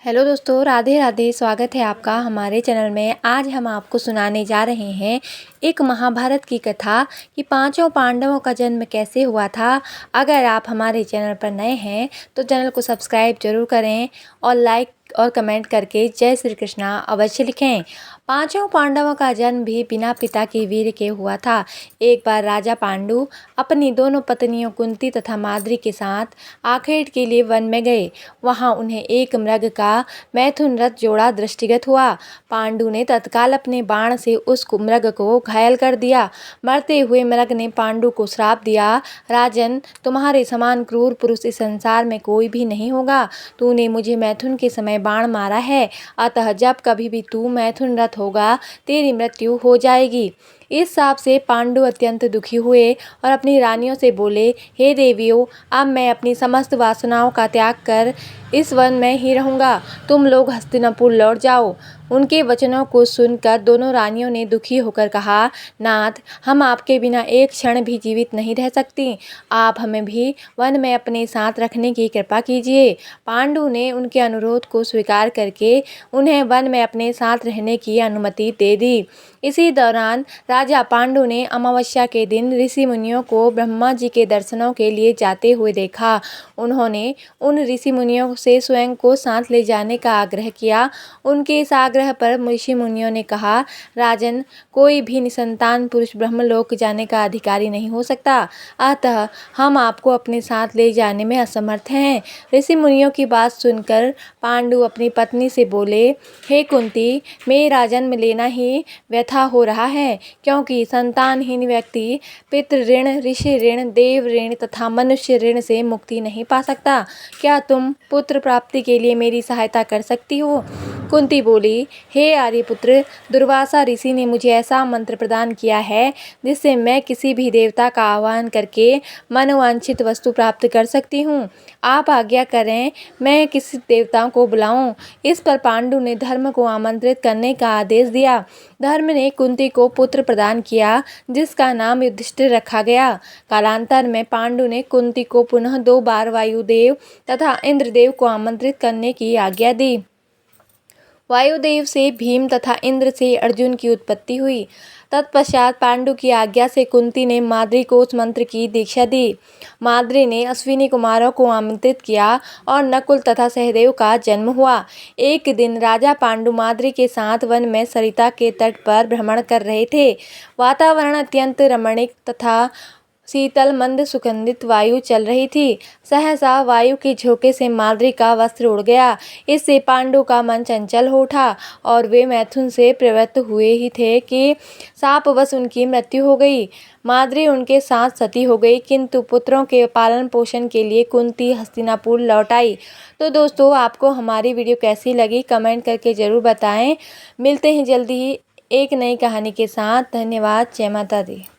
Hello दोस्तों, राधे राधे। स्वागत है आपका हमारे चैनल में। आज हम आपको सुनाने जा रहे हैं एक महाभारत की कथा कि पांचों पांडवों का जन्म कैसे हुआ था। अगर आप हमारे चैनल पर नए हैं तो चैनल को सब्सक्राइब जरूर करें और लाइक और कमेंट करके जय श्री कृष्णा अवश्य लिखें। पांचों पांडवों का जन्म भी बिना पिता के वीर के हुआ था। एक बार राजा पांडु अपनी दोनों पत्नियों कुंती तथा माद्री के साथ आखेट के लिए वन में गए। वहां उन्हें एक मृग का मैथुन रथ जोड़ा दृष्टिगत हुआ। पांडु ने तत्काल अपने बाण से उस मृग को घायल कर दिया। मरते हुए मृग ने पांडु को श्राप दिया, राजन, तुम्हारे समान क्रूर पुरुष इस संसार में कोई भी नहीं होगा। तूने मुझे मैथुन के समय बाण मारा है, अतः जब कभी भी तू मैथुन रथ होगा तेरी मृत्यु हो जाएगी। इस शाप से पांडु अत्यंत दुखी हुए और अपनी रानियों से बोले, हे देवियों, अब मैं अपनी समस्त वासनाओं का त्याग कर इस वन में ही रहूंगा। तुम लोग हस्तिनापुर लौट जाओ। उनके वचनों को सुनकर दोनों रानियों ने दुखी होकर कहा, नाथ, हम आपके बिना एक क्षण भी जीवित नहीं रह सकती। आप हमें भी वन में अपने साथ रखने की कृपा कीजिए। पांडु ने उनके अनुरोध को स्वीकार करके उन्हें वन में अपने साथ रहने की अनुमति दे दी। इसी दौरान राजा पांडु ने अमावस्या के दिन ऋषि मुनियों को ब्रह्मा जी के दर्शनों के लिए जाते हुए देखा। उन्होंने उन ऋषि मुनियों से स्वयं को साथ ले जाने का आग्रह किया। उनके इस आग्रह पर ऋषि मुनियों ने कहा, राजन, कोई भी निसंतान पुरुष ब्रह्मलोक जाने का अधिकारी नहीं हो सकता, अतः हम आपको अपने साथ ले जाने में असमर्थ हैं। ऋषि मुनियों की बात सुनकर पांडु अपनी पत्नी से बोले, हे कुंती, मेरा जन्म लेना ही व्यथा हो रहा है, क्योंकि संतानहीन व्यक्ति पितृ ऋण, ऋषि ऋण, देव ऋण तथा मनुष्य ऋण से मुक्ति नहीं पा सकता। क्या तुम पुत्र प्राप्ति के लिए मेरी सहायता कर सकती हो? कुंती बोली, हे आर्यपुत्र, दुर्वासा ऋषि ने मुझे ऐसा मंत्र प्रदान किया है जिससे मैं किसी भी देवता का आह्वान करके मनोवांछित वस्तु प्राप्त कर सकती हूँ। आप आज्ञा करें, मैं किस देवता को बुलाऊं? इस पर पांडु ने धर्म को आमंत्रित करने का आदेश दिया। धर्म ने कुंती को पुत्र प्रदान किया, जिसका नाम युधिष्ठिर रखा गया। कालांतर में पांडु ने कुंती को पुनः 2 बार वायुदेव तथा इंद्रदेव को आमंत्रित करने की आज्ञा दी। वायुदेव से भीम तथा इंद्र से अर्जुन की उत्पत्ति हुई। तत्पश्चात पांडु की आज्ञा से कुंती ने माद्री को उस मंत्र की दीक्षा दी। माद्री ने अश्विनी कुमारों को आमंत्रित किया और नकुल तथा सहदेव का जन्म हुआ। एक दिन राजा पांडु माद्री के साथ वन में सरिता के तट पर भ्रमण कर रहे थे। वातावरण अत्यंत रमणीक तथा शीतल मंद सुगंधित वायु चल रही थी। सहसा वायु के झोंके से माद्री का वस्त्र उड़ गया। इससे पांडु का मन चंचल हो उठा और वे मैथुन से प्रवृत्त हुए ही थे कि शापवश उनकी मृत्यु हो गई। माद्री उनके साथ सती हो गई, किंतु पुत्रों के पालन पोषण के लिए कुंती हस्तिनापुर लौट आई। तो दोस्तों, आपको हमारी वीडियो कैसी लगी कमेंट करके ज़रूर बताएं। मिलते हैं जल्दी ही एक नई कहानी के साथ। धन्यवाद। जय माता दी।